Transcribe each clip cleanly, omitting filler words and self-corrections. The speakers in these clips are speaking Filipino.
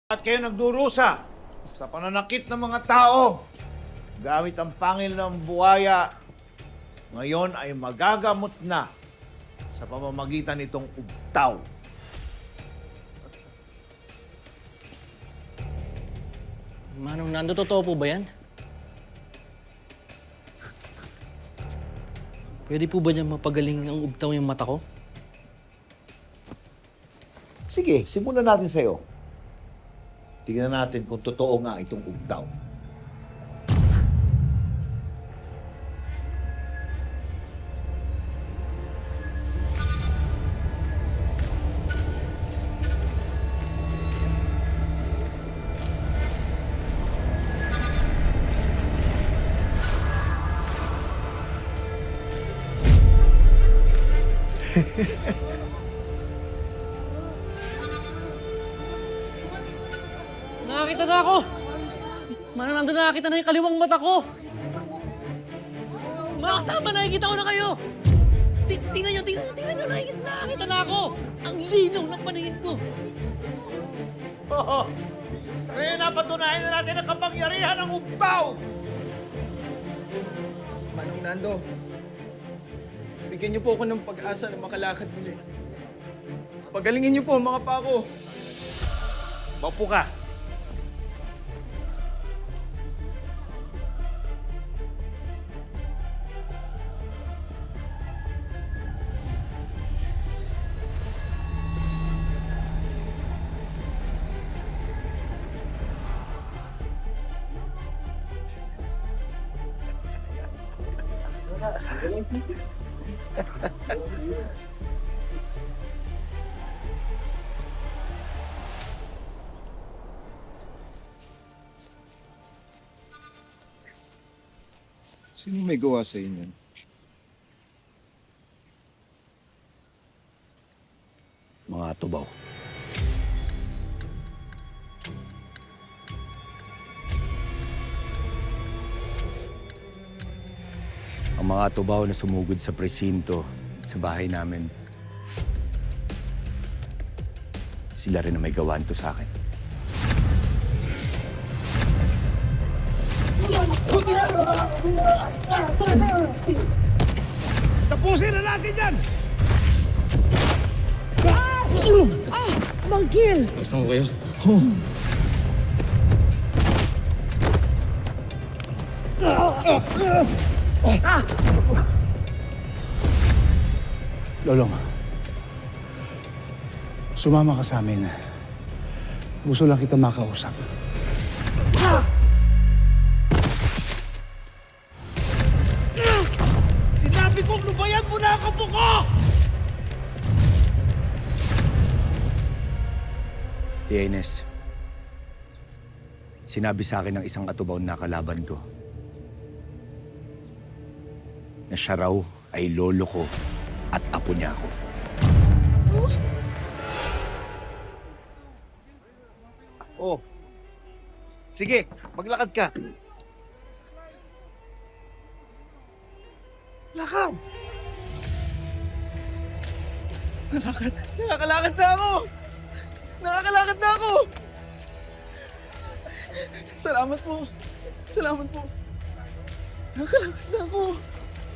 At kayo nagdurusa sa pananakit ng mga tao gamit ang pangil ng buhaya, ngayon ay magagamot na sa pamamagitan nitong ubtaw. Manong Nando, totoo po ba yan? Pwede po ba niya mapagaling ang ubtaw yung mata ko? Sige, simulan natin sa'yo. Tingnan natin kung totoo nga itong ubtaw. Nakakita na ako! Manong Nando, nakakita na yung kaliwang mata ko! Mga kasama, nakikita ko na kayo! Tingnan nyo, nakakita na ako! Ang linaw ng paningin ko! Oo! Kaya napatunayan na natin ang kapangyarihan ng ubtaw! Manong Nando, bigyan niyo po ako ng pag-asa na makalakad muli. Pagalingin niyo po ang mga pako. Maupo ka. Sino may gawa sa inyo? Mga tubaw. Ang mga tubaw na sumugod sa presinto at sa bahay namin, sila rin na may gawaan to sa akin. Tapusin na natin yan! Manggil! Saan ko kayo? Lolong, sumama ka sa amin. Gusto lang kita makausap. Sinabi kong lubayan mo na ang kapo ko! Tia Ines, sinabi sa akin ng isang katubaw na kalaban ko na siya raw ay lolo ko at apo niya ako. Oh. Sige, maglakad ka. Lakad! Nakakalakad na ako! Nakakalakad na ako! Salamat po. Salamat po. Nakakalakad na ako.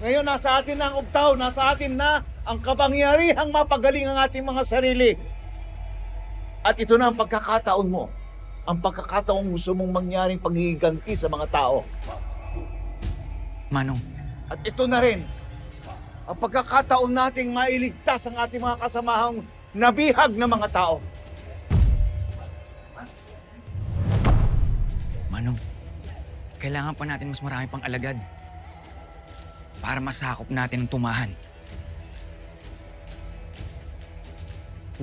Ngayon, nasa atin na ang ubtaw, nasa atin na ang kapangyarihang mapagaling ang ating mga sarili. At ito na ang pagkakataon mo. Ang pagkakataon gusto mong mangyaring paghihiganti sa mga tao. Manong, At ito na rin ang pagkakataon nating mailigtas ang ating mga kasamahang nabihag na mga tao. Manong, kailangan pa natin mas marami pang alagad para masakop natin ang tumahan.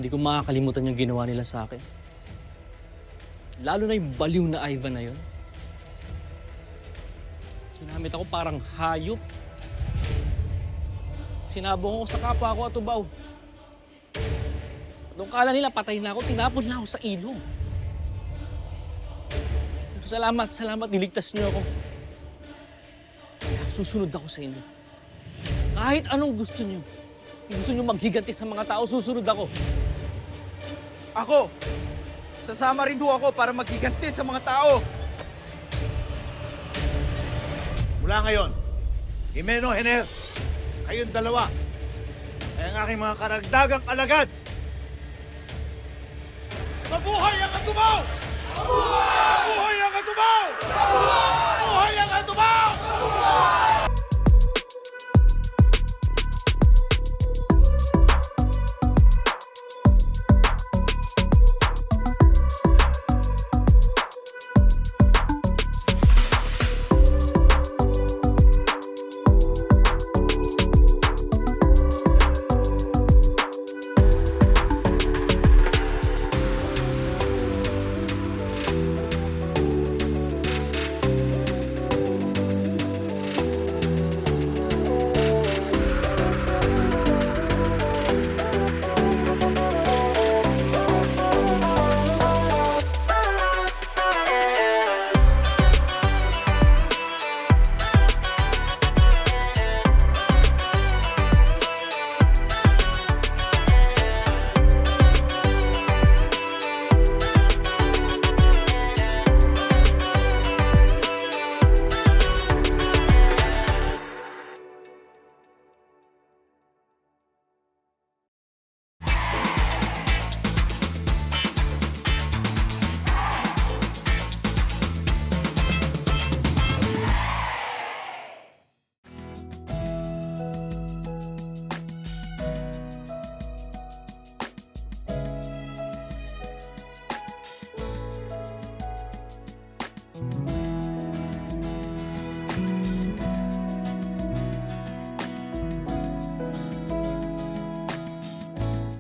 hindi ko makakalimutan yung ginawa nila sa akin. Lalo na yung baliw na Ivan na yun. Ginamit ako parang hayop. Sinabong ako sa kapwa ko at tubaw. Nung kala nila patay na ako, tinapon na ako sa ilog. Pero salamat, niligtas niyo ako. Kaya susunod ako sa inyo. Kahit anong gusto niyo. Kung gusto niyo maghiganti sa mga tao, susunod ako. Ako! Sasama rin ho ako para maghiganti sa mga tao. Mula ngayon, Jimeno, Hener, kayong dalawa ay ang aking mga karagdagang alagad. Mabuhay ang Atubaw! Mabuhay ang Atubaw! Mabuhay ang Atubaw!